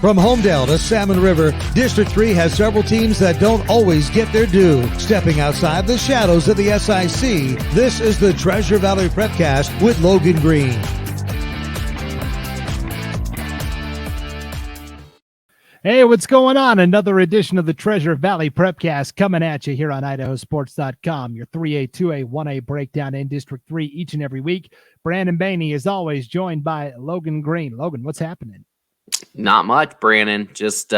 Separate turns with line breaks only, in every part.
From Homedale to Salmon River, District 3 has several teams that don't always get their due. Stepping outside the shadows of the SIC, this is the Treasure Valley Prepcast with Logan Green.
Hey, what's going on? Another edition of the Treasure Valley Prepcast coming at you here on IdahoSports.com. Your 3A, 2A, 1A breakdown in District 3 each and every week. Brandon Bainey is always joined by Logan Green. Logan, what's happening?
Not much, Brandon. Just,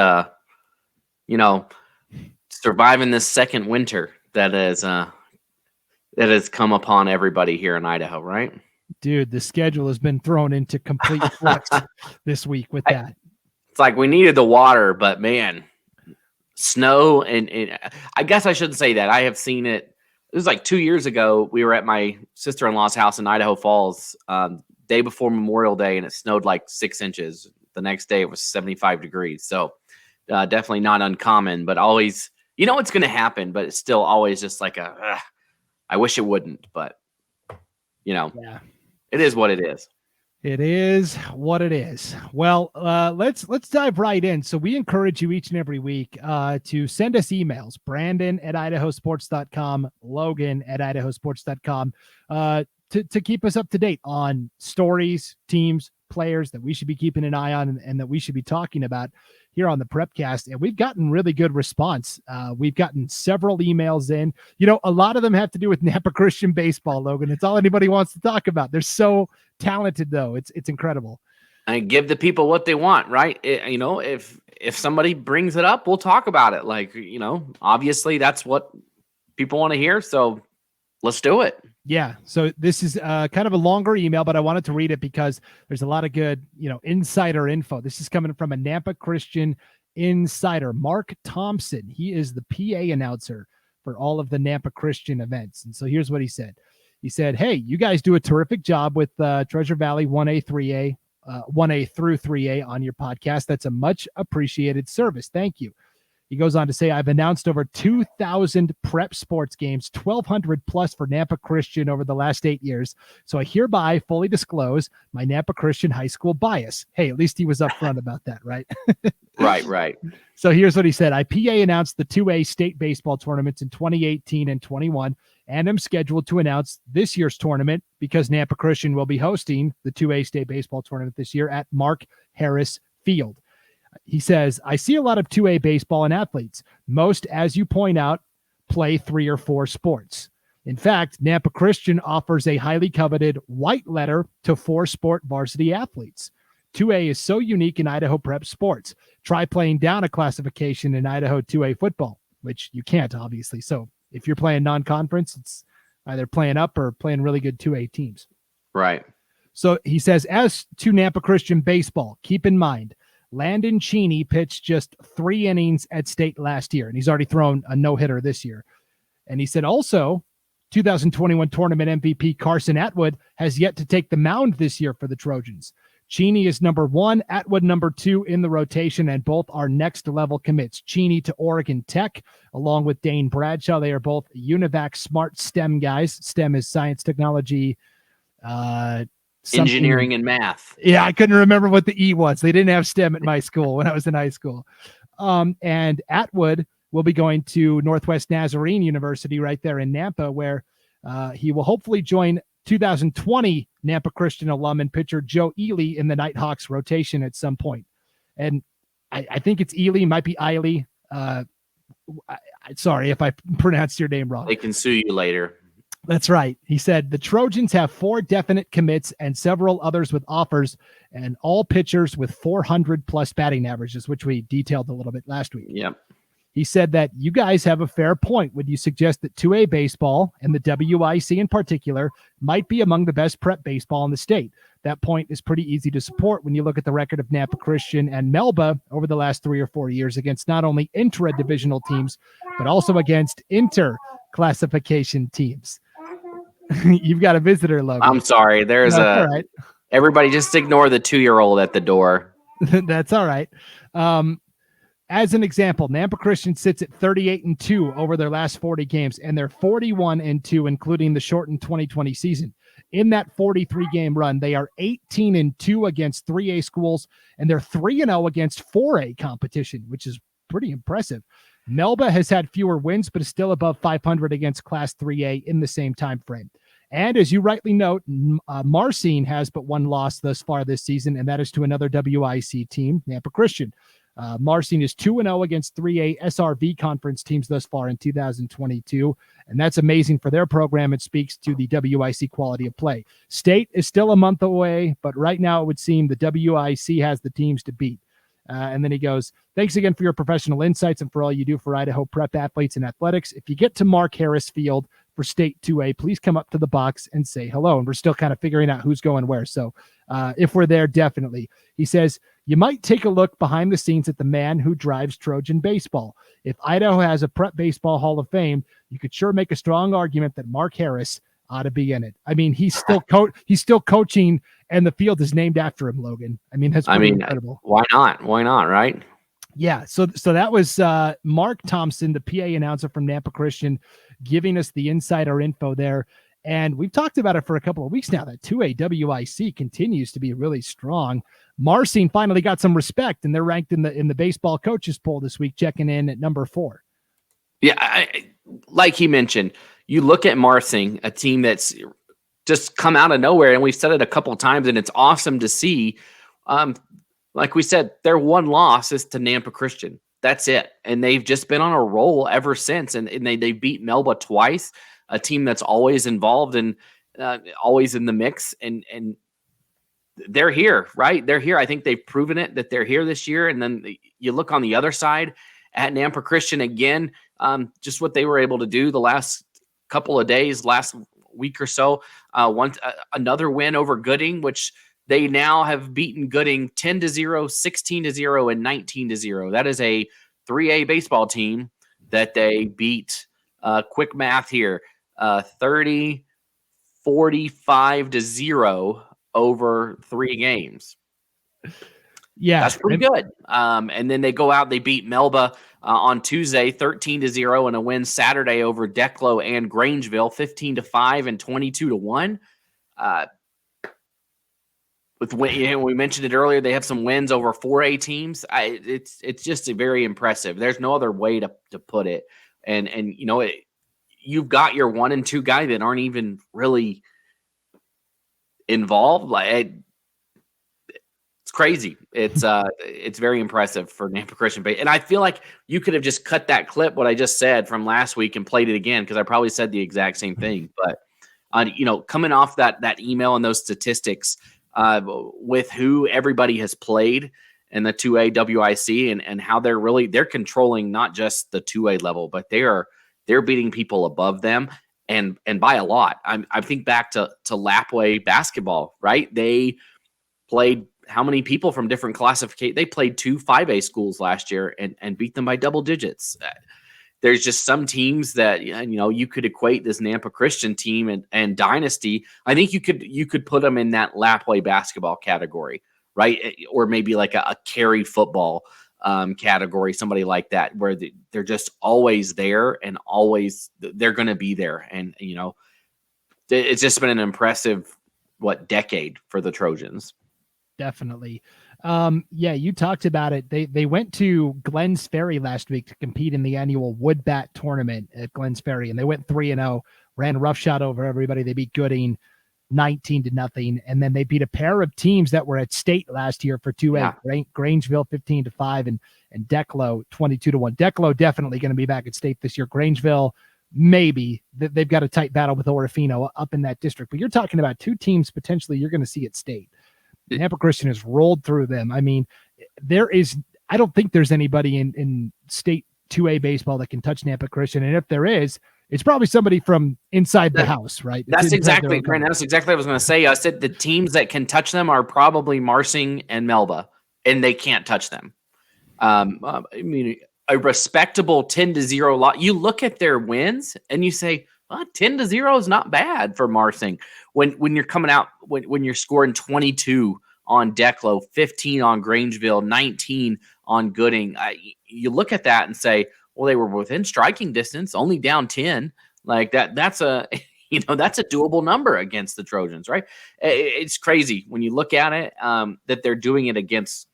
surviving this second winter that has come upon everybody here in Idaho, right?
Dude, the schedule has been thrown into complete flux this week with that.
It's like we needed the water, but man, snow and I guess I shouldn't say that. I have seen it. It was like 2 years ago. We were at my sister-in-law's house in Idaho Falls, day before Memorial Day, and it snowed like 6 inches. The next day it was 75 degrees. So definitely not uncommon, but always, it's going to happen, but it's still always just like I wish it wouldn't, but yeah. It is what it is.
It is what it is. Well, let's dive right in. So we encourage you each and every week to send us emails, Brandon at IdahoSports.com, Logan at IdahoSports.com, to keep us up to date on stories, teams, players that we should be keeping an eye on and that we should be talking about here on the Prepcast. And we've gotten really good response. We've gotten several emails in. A lot of them have to do with Nampa Christian baseball, Logan. It's all anybody wants to talk about. They're so talented, though. It's incredible.
And give the people what they want, right? If somebody brings it up, we'll talk about it. Like, obviously that's what people want to hear. So let's do it.
Yeah. So this is kind of a longer email, but I wanted to read it because there's a lot of good, insider info. This is coming from a Nampa Christian insider, Mark Thompson. He is the PA announcer for all of the Nampa Christian events. And so here's what he said. He said, "Hey, you guys do a terrific job with Treasure Valley 1A, 3A, 1A through 3A on your podcast. That's a much appreciated service. Thank you." He goes on to say, "I've announced over 2,000 prep sports games, 1,200 plus for Nampa Christian over the last 8 years. So I hereby fully disclose my Nampa Christian high school bias." Hey, at least he was upfront about that, right?
Right.
So here's what he said. "I PA announced the 2A state baseball tournaments in 2018 and 21, and I'm scheduled to announce this year's tournament because Nampa Christian will be hosting the 2A state baseball tournament this year at Mark Harris Field." He says, "I see a lot of 2A baseball and athletes. Most, as you point out, play 3 or 4 sports. In fact, Nampa Christian offers a highly coveted white letter to 4-sport varsity athletes. 2A is so unique in Idaho prep sports. Try playing down a classification in Idaho 2A football," which you can't, obviously. So if you're playing non-conference, it's either playing up or playing really good 2A teams.
Right.
So he says, "As to Nampa Christian baseball, keep in mind, Landon Cheney pitched just 3 innings at state last year, and he's already thrown a no-hitter this year." And he said also, 2021 tournament MVP Carson Atwood has yet to take the mound this year for the Trojans. Cheney is number 1, Atwood number 2 in the rotation, and both are next-level commits. Cheney to Oregon Tech, along with Dane Bradshaw. They are both UNIVAC Smart STEM guys. STEM is science, technology,
engineering and math.
Yeah, I couldn't remember what the E was. They didn't have STEM at my school when I was in high school. And Atwood will be going to Northwest Nazarene University right there in Nampa, where he will hopefully join 2020 Nampa Christian alum and pitcher Joe Ely in the Nighthawks rotation at some point. And I think it's Ely, might be Ely. Sorry if I pronounced your name wrong.
They can sue you later.
That's right. He said the Trojans have 4 definite commits and several others with offers, and all pitchers with 400 plus batting averages, which we detailed a little bit last week.
Yep.
He said that you guys have a fair point when you suggest that 2A baseball, and the WIC in particular, might be among the best prep baseball in the state. That point is pretty easy to support when you look at the record of Nampa Christian and Melba over the last 3 or 4 years against not only intra-divisional teams, but also against inter-classification teams. You've got a visitor, Logan.
I'm sorry. There's
right.
Everybody just ignore the 2-year-old at the door.
That's all right. As an example, Nampa Christian sits at 38-2 over their last 40 games, and they're 41-2, including the shortened 2020 season. In that 43-game run, they are 18-2 against 3A schools, and they're 3-0 against 4A competition, which is pretty impressive. Melba has had fewer wins, but is still above 500 against Class 3A in the same time frame. And as you rightly note, Marcine has but one loss thus far this season, and that is to another WIC team, Nampa Christian. Marcine is 2-0 against 3A SRV conference teams thus far in 2022, and that's amazing for their program. It speaks to the WIC quality of play. State is still a month away, but right now it would seem the WIC has the teams to beat. And then he goes, thanks again for your professional insights and for all you do for Idaho prep athletes and athletics. If you get to Mark Harris Field for State 2A, please come up to the box and say hello. And we're still kind of figuring out who's going where. So if we're there, definitely. He says, you might take a look behind the scenes at the man who drives Trojan baseball. If Idaho has a prep baseball Hall of Fame, you could sure make a strong argument that Mark Harris ought to be in it. I mean, he's still coaching, and the field is named after him, Logan. I mean, that's incredible.
Why not? Why not, right?
Yeah, so that was Mark Thompson, the PA announcer from Nampa Christian, giving us the insider info there. And we've talked about it for a couple of weeks now, that 2A WIC continues to be really strong. Marcine finally got some respect, and they're ranked in the baseball coaches poll this week, checking in at number 4.
Yeah, like he mentioned, you look at Marcine, a team that's just come out of nowhere, and we've said it a couple of times, and it's awesome to see. Like we said, their one loss is to Nampa Christian. That's it. And they've just been on a roll ever since. And they beat Melba twice, a team that's always involved and always in the mix. And they're here, right? They're here. I think they've proven it that they're here this year. And then you look on the other side at Nampa Christian again, just what they were able to do the last couple of days, last week or so. Another win over Gooding, which they now have beaten Gooding 10-0, 16-0, and 19-0. That is a 3A baseball team that they beat. Quick math here, 45-0 over 3 games.
Yeah,
that's pretty good. And then they go out, they beat Melba on Tuesday, 13-0, and a win Saturday over Declo and Grangeville, 15-5 and 22-1. We mentioned it earlier, they have some wins over 4A teams. It's just very impressive. There's no other way to put it. And you've got your 1 and 2 guy that aren't even really involved. It's crazy. It's very impressive for Nampa Christian. And I feel like you could have just cut that clip, what I just said from last week, and played it again, because I probably said the exact same thing. But coming off that email and those statistics, with who everybody has played in the 2A WIC and how they're controlling not just the 2A level, but they're beating people above them and by a lot. I think back to Lapway basketball, right? They played how many people from different classifications? They played 2 5A schools last year and beat them by double digits. There's just some teams that, you could equate this Nampa Christian team and Dynasty. I think you could put them in that Lapway basketball category, right? Or maybe like a Cary football category, somebody like that, where they're just always there and always they're going to be there. And, it's just been an impressive, decade for the Trojans.
Definitely. You talked about it. They went to Glens Ferry last week to compete in the annual Wood Bat tournament at Glens Ferry, and they went 3-0, ran roughshod over everybody. They beat Gooding 19-0, and then they beat a pair of teams that were at state last year for 2A. Yeah. Grangeville 15-5 and Declo 22-1. Declo definitely going to be back at state this year. Grangeville, maybe. They've got a tight battle with Orofino up in that district, but you're talking about 2 teams potentially you're going to see at state. Nampa Christian has rolled through them. I mean, I don't think there's anybody in state 2A baseball that can touch Nampa Christian. And if there is, it's probably somebody from inside the house, right?
That's exactly what I was going to say. I said the teams that can touch them are probably Marcine and Melba, and they can't touch them. I mean, a respectable 10-0 lot. You look at their wins and you say, 10-0 is not bad for Marcine. When you're coming out, when you're scoring 22 on Declo, 15 on Grangeville, 19 on Gooding, you look at that and say, well, they were within striking distance, only down 10. Like that. That's a That's a doable number against the Trojans, right? It's crazy when you look at it, that they're doing it against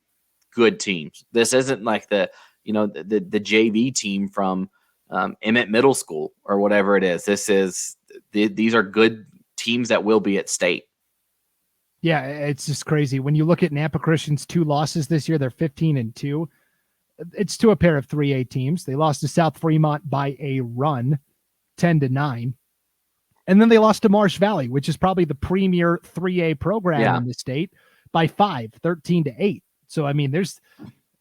good teams. This isn't like the JV team from Emmett Middle School or whatever it is. These are good teams that will be at state.
Yeah, it's just crazy. When you look at Nampa Christian's 2 losses this year, they're 15-2. It's to a pair of 3A teams. They lost to South Fremont by a run, 10-9. And then they lost to Marsh Valley, which is probably the premier 3A program in the state, by 5, 13-8. So, I mean, there's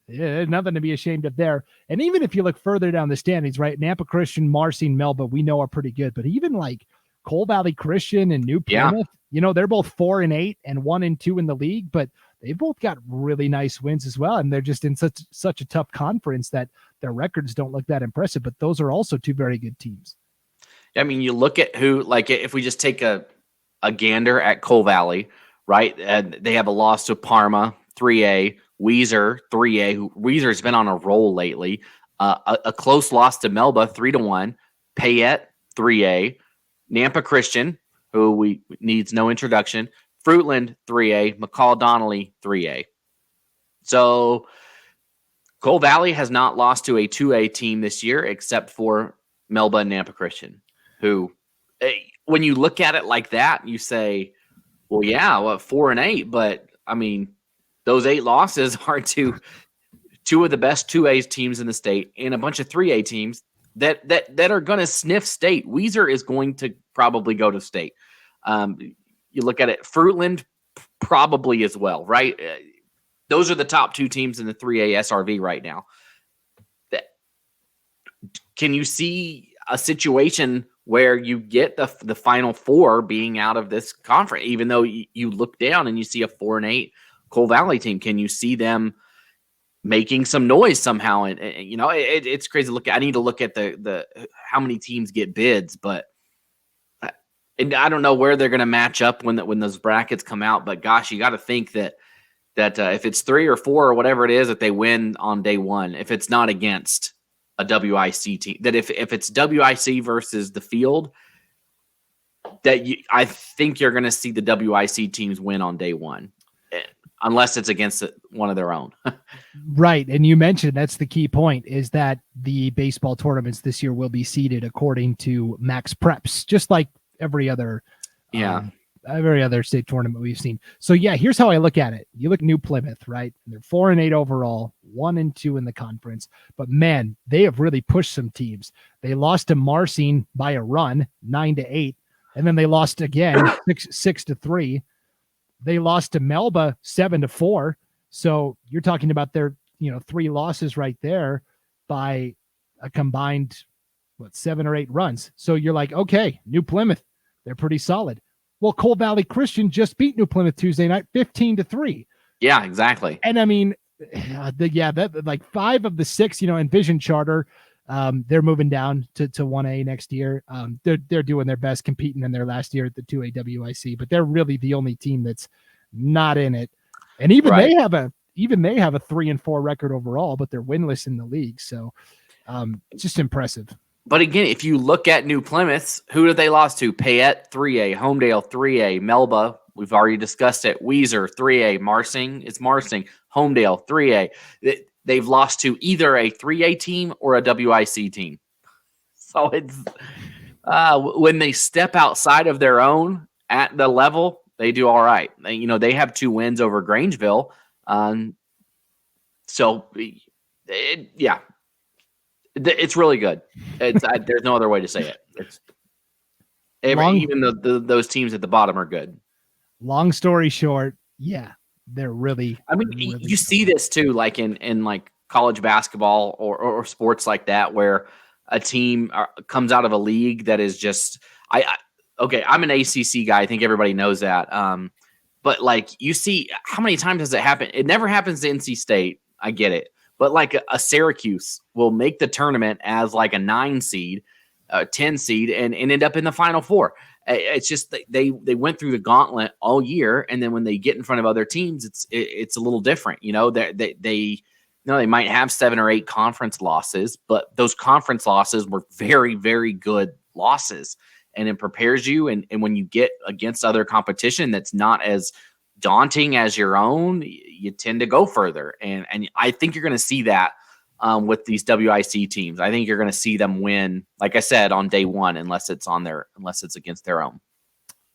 nothing to be ashamed of there. And even if you look further down the standings, right, Nampa Christian, Marcine, Melba, we know are pretty good. But even like Cole Valley Christian and New Plymouth, they're both 4-8 and 1-2 in the league, but they've both got really nice wins as well. And they're just in such a tough conference that their records don't look that impressive. But those are also 2 very good teams.
I mean, you look at who, like, if we just take a gander at Cole Valley, right? And they have a loss to Parma, 3A, Weiser, 3A. Weiser's been on a roll lately. A close loss to Melba, 3-1. Payette, 3A. Nampa Christian, who needs no introduction. Fruitland, 3A. McCall Donnelly, 3A. So Cole Valley has not lost to a 2A team this year except for Melba and Nampa Christian, who, when you look at it like that, you say, well, yeah, 4-8, but I mean, those 8 losses are to 2 of the best 2A teams in the state and a bunch of 3A teams that are going to sniff state. Weiser is going to probably go to state. You look at it, Fruitland probably as well, right? Those are the top 2 teams in the 3A SRV right now. Can you see a situation where you get the final 4 being out of this conference, even though you look down and you see a 4-8 Cole Valley team? Can you see them making some noise somehow? And it's crazy to look at. I need to look at the how many teams get bids, but and I don't know where they're going to match up when those brackets come out. But gosh, you got to think that if it's 3 or 4 or whatever it is, that they win on day 1. If it's not against a WIC team, that if it's WIC versus the field, I think you're going to see the WIC teams win on day 1, unless it's against one of their own.
Right. And you mentioned that's the key point, is that the baseball tournaments this year will be seeded according to max preps, just like every other state tournament we've seen. So yeah, here's how I look at it. You look New Plymouth, right? They're 4-8 overall, 1-2 in the conference, but man, they have really pushed some teams. They lost to Marcine by a run, 9-8. And then they lost again, 6-3. They lost to Melba 7-4. So you're talking about their, 3 losses right there by a combined, 7 or 8 runs. So you're like, okay, New Plymouth, they're pretty solid. Well, Cole Valley Christian just beat New Plymouth Tuesday night, 15-3.
Yeah, exactly.
And I mean, that like 5 of the 6, Envision Charter, they're moving down to 1A next year. They're doing their best, competing in their last year at the 2A WIC, but they're really the only team that's not in it. And even they have a 3-4 record overall, but they're winless in the league. So it's just impressive.
But again, if you look at New Plymouth, who did they lost to? Payette, 3A. Homedale, 3A. Melba, we've already discussed it. Weiser, 3A. Marsing. Homedale, 3A. They've lost to either a 3A team or a WIC team. So it's when they step outside of their own at the level, they do all right. They have 2 wins over Grangeville. It's really good. There's no other way to say it. Even those teams at the bottom are good.
Long story short, yeah, they're really.
I mean, really you see this too, like in like college basketball or sports like that, where a team comes out of a league that is just. I'm an ACC guy. I think everybody knows that. But like you see, how many times does it happen? It never happens to NC State. I get it. But like a Syracuse will make the tournament as like a 9 seed, 10 seed, and end up in the Final Four. It's just they went through the gauntlet all year, and then when they get in front of other teams, it's a little different. They might have 7 or 8 conference losses, but those conference losses were very, very good losses. and it prepares you. And when you get against other competition that's not as daunting as your own, you tend to go further. And I think you're going to see that with these WIC teams. I think you're going to see them win, like I said, on day one, unless it's against their own.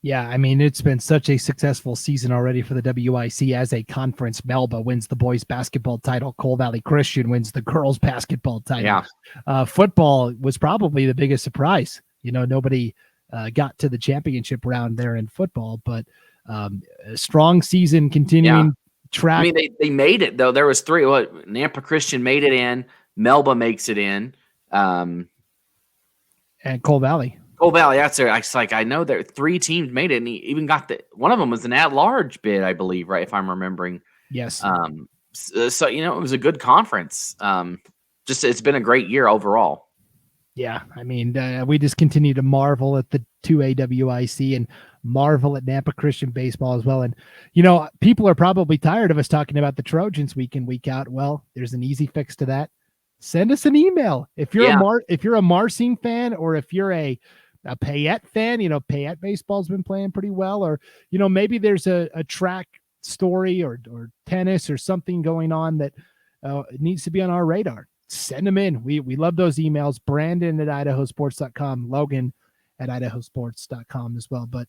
Yeah, I mean, it's been such a successful season already for the WIC as a conference. Melba wins the boys basketball title. Cole Valley Christian wins the girls basketball title.
Yeah.
Football was probably the biggest surprise. Nobody got to the championship round there in football, but a strong season continuing. Track.
I mean, they made it, though. There was three. Nampa Christian made it in. Melba makes it in.
And Cole Valley.
Cole Valley, that's there. It's like, I know there 3 teams made it, and he even got one of them was an at-large bid, I believe, right? If I'm remembering.
Yes.
So, it was a good conference. It's been a great year overall.
Yeah. I mean, we just continue to marvel at the 2A WIC and marvel at Nampa Christian baseball as well. And, people are probably tired of us talking about the Trojans week in, week out. Well, there's an easy fix to that. Send us an email. If you're a Marcine fan, or if you're a Payette fan, Payette baseball's been playing pretty well, or, maybe there's a track story or tennis or something going on that needs to be on our radar. Send them in. We love those emails. Brandon at IdahoSports.com, Logan at IdahoSports.com as well. But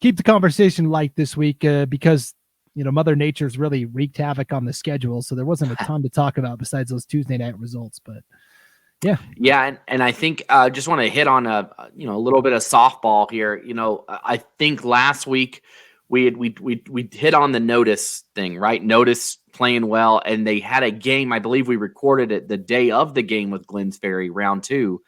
keep the conversation light this week because, Mother Nature's really wreaked havoc on the schedule. So there wasn't a ton to talk about besides those Tuesday night results, but yeah.
Yeah. And I think just want to hit on a little bit of softball here. I think last week we hit on the Notice thing, right? Notice playing well, and they had a game. I believe we recorded it the day of the game with Glens Ferry, round 2,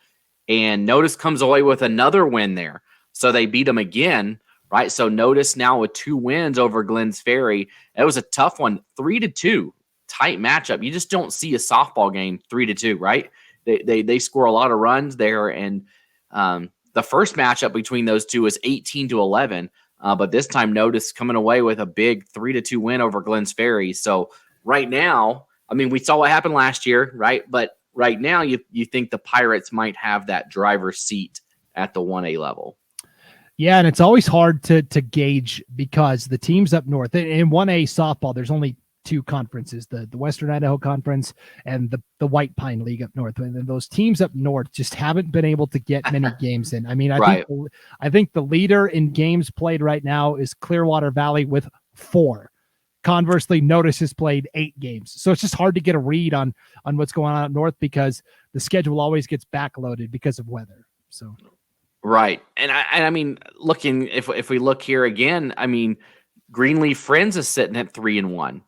and Notice comes away with another win there. So they beat them again, right? So Notice now with 2 wins over Glens Ferry. It was a tough one, 3-2, tight matchup. You just don't see a softball game 3-2, right? They score a lot of runs there, and the first matchup between those two was 18-11. But this time, Notice coming away with a big 3-2 win over Glens Ferry. So right now, I mean, we saw what happened last year, right? But right now, you think the Pirates might have that driver's seat at the 1A level.
Yeah, and it's always hard to gauge because the teams up north in 1A softball, there's only 2 conferences, the Western Idaho Conference and the White Pine League up north. And those teams up north just haven't been able to get many games in. I mean, I think the leader in games played right now is Clearwater Valley with 4. Conversely, Notice has played 8 games. So it's just hard to get a read on what's going on up north because the schedule always gets backloaded because of weather. So
right. And I mean, looking, if we look here again, I mean, Greenleaf Friends is sitting at 3-1.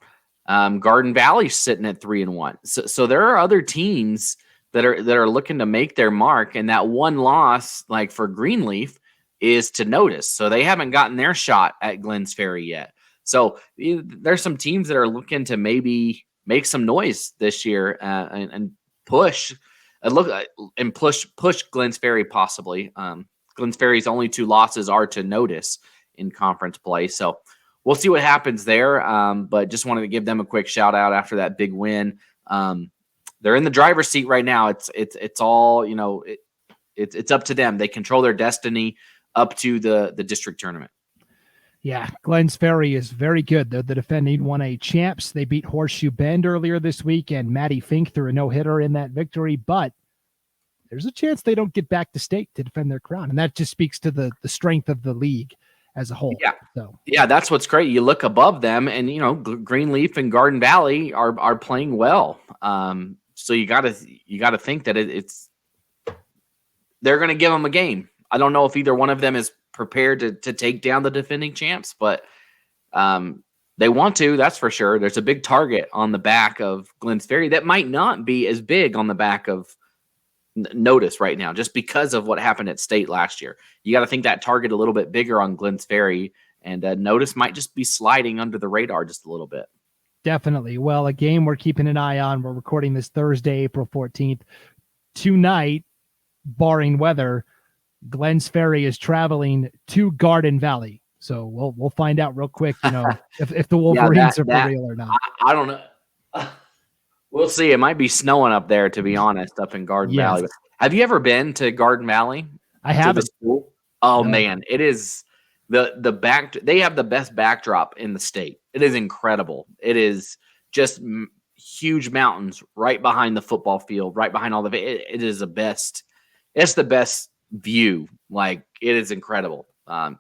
Garden Valley's sitting at 3-1. So there are other teams that are looking to make their mark, and that one loss, like for Greenleaf, is to Notice. So they haven't gotten their shot at Glens Ferry yet. So there's some teams that are looking to maybe make some noise this year and push Glens Ferry possibly. Glens Ferry's only 2 losses are to Notice in conference play. So we'll see what happens there, but just wanted to give them a quick shout out after that big win. They're in the driver's seat right now. It's all it's up to them. They control their destiny up to the district tournament.
Yeah, Glens Ferry is very good. They're the defending 1A champs. They beat Horseshoe Bend earlier this week, and Maddie Fink threw a no-hitter in that victory. But there's a chance they don't get back to state to defend their crown, and that just speaks to the strength of the league as a whole.
Yeah.
So
yeah, that's what's great. You look above them, and Greenleaf and Garden Valley are playing well. So you gotta think that they're gonna give them a game. I don't know if either one of them is prepared to take down the defending champs, but they want to. That's for sure. There's a big target on the back of Glens Ferry that might not be as big on the back of Notice right now, just because of what happened at state last year. You got to think that target a little bit bigger on Glens Ferry, and Notice might just be sliding under the radar just a little bit.
Definitely. Well, a game we're keeping an eye on. We're recording this Thursday, April 14th. Tonight, barring weather, Glens Ferry is traveling to Garden Valley. So we'll find out real quick, if the Wolverines are for real or not.
I don't know. We'll see. It might be snowing up there, to be honest, up in Garden Valley. Have you ever been to Garden Valley?
I haven't.
Oh man, it is they have the best backdrop in the state. It is incredible. It is just huge mountains right behind the football field, right behind all it is the best. It's the best view. Like, it is incredible. I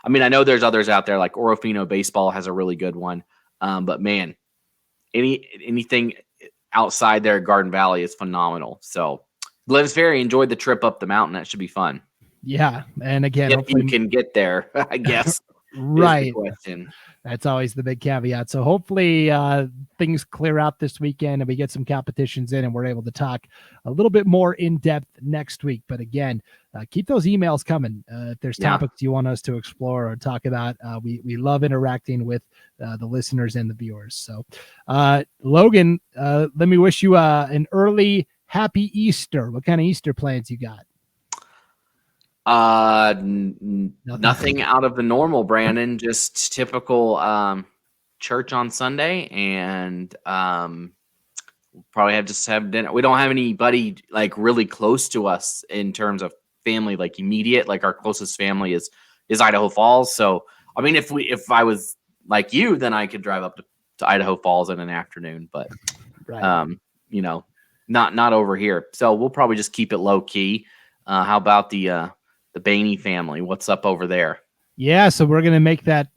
mean, I know there's others out there, like Orofino Baseball has a really good one. But man, anything outside there, Garden Valley is phenomenal. So Glen's Ferry, enjoyed the trip up the mountain. That should be fun.
Yeah. And again,
if you can get there, I guess.
Right.
Is the question.
That's always the big caveat. So hopefully things clear out this weekend and we get some competitions in and we're able to talk a little bit more in depth next week. But again, keep those emails coming. If there's topics you want us to explore or talk about, we love interacting with the listeners and the viewers. So Logan, let me wish you an early happy Easter. What kind of Easter plans you got?
Nothing out of the normal, Brandon. Just typical church on Sunday, and probably have dinner. We don't have anybody like really close to us in terms of family, like immediate. Like, our closest family is Idaho Falls. So I mean, if I was like you, then I could drive up to Idaho Falls in an afternoon. But not over here. So we'll probably just keep it low key. How about the Bainey family? What's up over there?
Yeah, so we're gonna make that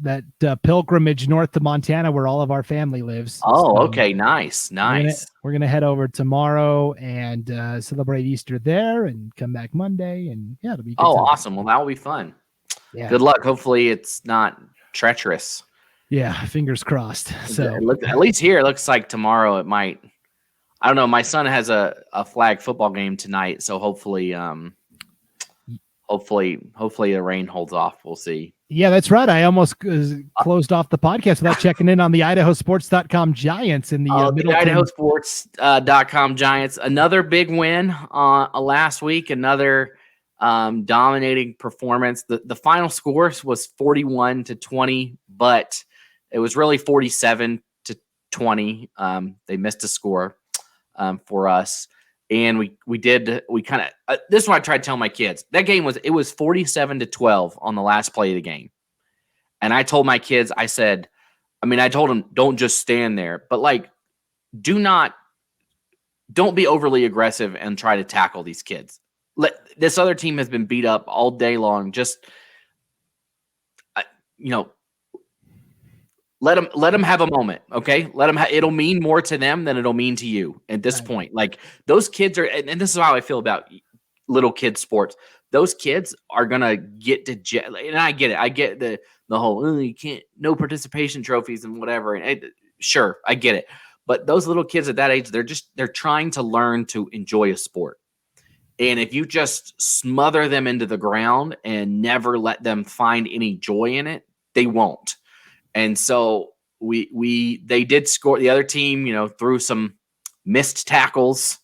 pilgrimage north to Montana, where all of our family lives.
Oh,
so
okay, nice.
We're gonna head over tomorrow and celebrate Easter there, and come back Monday, and it'll be good time.
Awesome. Well, that will be fun.
Yeah.
Good luck. Hopefully, it's not treacherous.
Yeah, fingers crossed. So
at least here, it looks like tomorrow it might. I don't know. My son has a flag football game tonight, so hopefully the rain holds off. We'll see.
Yeah, that's right. I almost closed off the podcast without checking in on the IdahoSports.com Giants in the
IdahoSports.com Giants. Another big win last week. Another dominating performance. The final score was 41-20, but it was really 47-20. They missed a score for us. And we kind of this is what I tried to tell my kids. That game was 47-12 on the last play of the game. And I told my kids, I told them, don't just stand there, but like, don't be overly aggressive and try to tackle these kids. This other team has been beat up all day long. Just, let them have a moment. Okay. It'll mean more to them than it'll mean to you at this point. Like, those kids are, and this is how I feel about little kid sports. Those kids are going to get to jail. And I get it. I get the whole, you can't, no participation trophies and whatever. And sure, I get it. But those little kids at that age, they're trying to learn to enjoy a sport. And if you just smother them into the ground and never let them find any joy in it, they won't. And so they did score. The other team, through some missed tackles,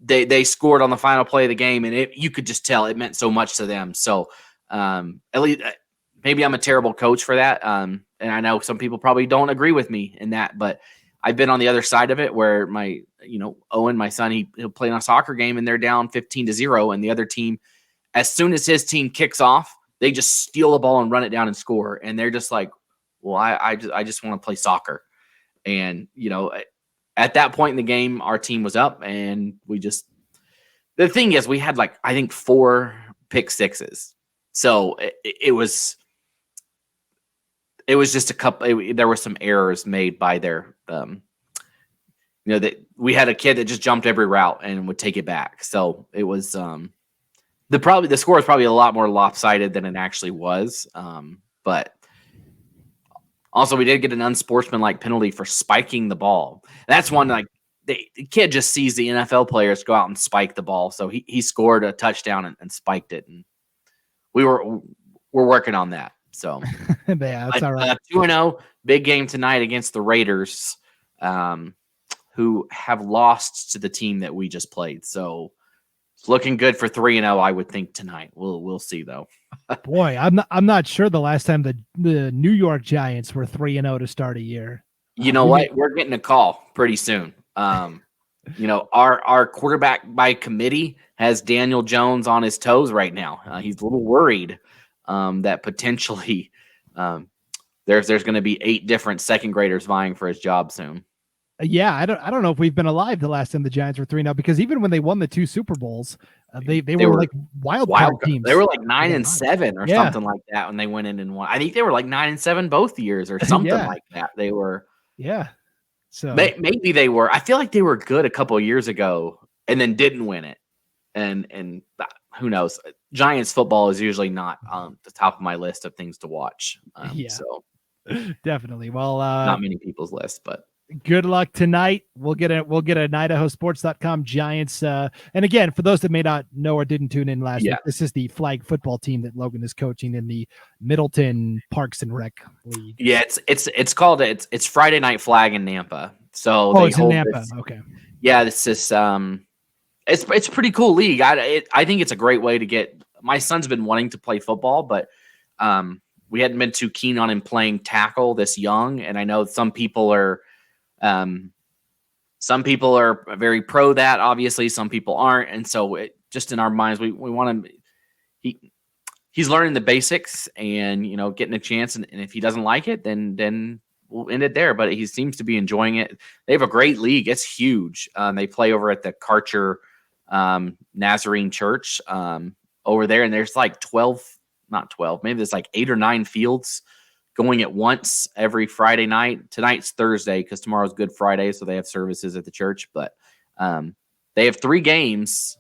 they scored on the final play of the game, and you could just tell it meant so much to them. So at least maybe I'm a terrible coach for that. And I know some people probably don't agree with me in that, but I've been on the other side of it where Owen, my son, he'll play in a soccer game and they're down 15-0, and the other team, as soon as his team kicks off, they just steal the ball and run it down and score. And they're just like, well, I just want to play soccer. And, at that point in the game, our team was up, and the thing is, we had 4 pick sixes. So it was just a couple, there were some errors made by their, that we had a kid that just jumped every route and would take it back. So it was, the score was probably a lot more lopsided than it actually was. But also, we did get an unsportsmanlike penalty for spiking the ball. That's one, the kid just sees the NFL players go out and spike the ball. So he scored a touchdown and spiked it. And we're working on that. So
yeah, that's all right.
2-0, big game tonight against the Raiders, who have lost to the team that we just played. So it's looking good for 3-0, I would think, tonight. We'll see though.
Boy, I'm not sure the last time the New York Giants were 3-0 to start a year.
You know what? We're getting a call pretty soon. Our quarterback by committee has Daniel Jones on his toes right now. He's a little worried that potentially there's going to be 8 different second graders vying for his job soon.
Yeah, I don't know if we've been alive the last time the Giants were 3-0, because even when they won the 2 Super Bowls, they were like wild card teams.
They were like 9-7 or something like that when they went in and won. I think they were like 9-7 both years or something like that. They were.
Yeah. So
maybe they were. I feel like they were good a couple of years ago and then didn't win it. And who knows? Giants football is usually not on the top of my list of things to watch. So
definitely. Well,
not many people's list, but
good luck tonight. We'll get an IdahoSports.com Giants. And again, for those that may not know or didn't tune in last week, this is the flag football team that Logan is coaching in the Middleton Parks and Rec League.
Yeah, it's called it's Friday Night Flag in Nampa. So
it's in Nampa. Okay.
Yeah, this is it's a pretty cool league. I think it's a great way to get. My son's been wanting to play football, but we hadn't been too keen on him playing tackle this young. And I know some people are very pro that. Obviously, some people aren't. And so just in our minds, we want him. He's learning the basics and getting a chance. And if he doesn't like it, then we'll end it there. But he seems to be enjoying it. They have a great league. It's huge. They play over at the Karcher Nazarene Church over there, and there's like not 12, maybe there's like 8 or 9 fields going at once every Friday night. Tonight's Thursday because tomorrow's Good Friday, so they have services at the church. But they have 3 games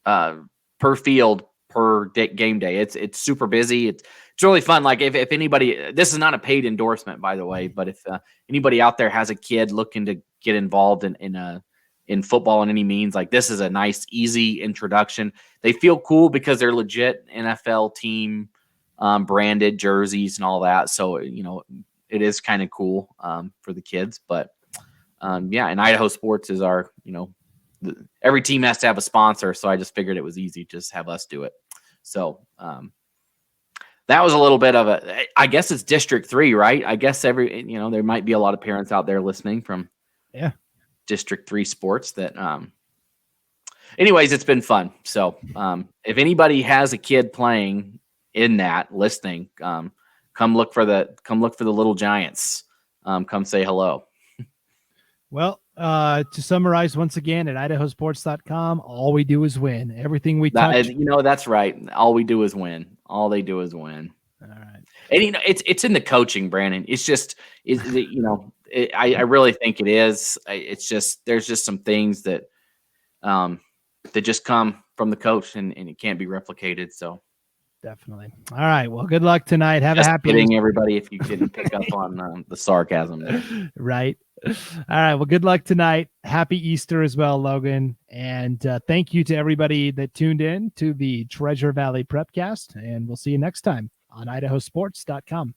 per field per game day. It's super busy. It's really fun. Like if anybody, this is not a paid endorsement, by the way, but if anybody out there has a kid looking to get involved in football in any means, like this is a nice, easy introduction. They feel cool because they're legit NFL team branded jerseys and all that. So, it is kind of cool for the kids. But and Idaho Sports is our, every team has to have a sponsor. So I just figured it was easy to just have us do it. So that was a little bit of I guess it's District 3, right? I guess there might be a lot of parents out there listening from District 3 sports that anyways, it's been fun. So if anybody has a kid playing in that listening, come look for the little Giants. Come say hello. Well, to summarize once again, at IdahoSports.com, all we do is win. Everything we touch. That's right. All we do is win. All they do is win. All right. And it's in the coaching, Brandon. It's just I really think it is. It's just there's just some things that just come from the coach and it can't be replicated. So definitely. All right. Well, good luck tonight. Have just a happy kidding, everybody. If you didn't pick up on the sarcasm there. Right. All right. Well, good luck tonight. Happy Easter as well, Logan. And thank you to everybody that tuned in to the Treasure Valley Prepcast. And we'll see you next time on IdahoSports.com.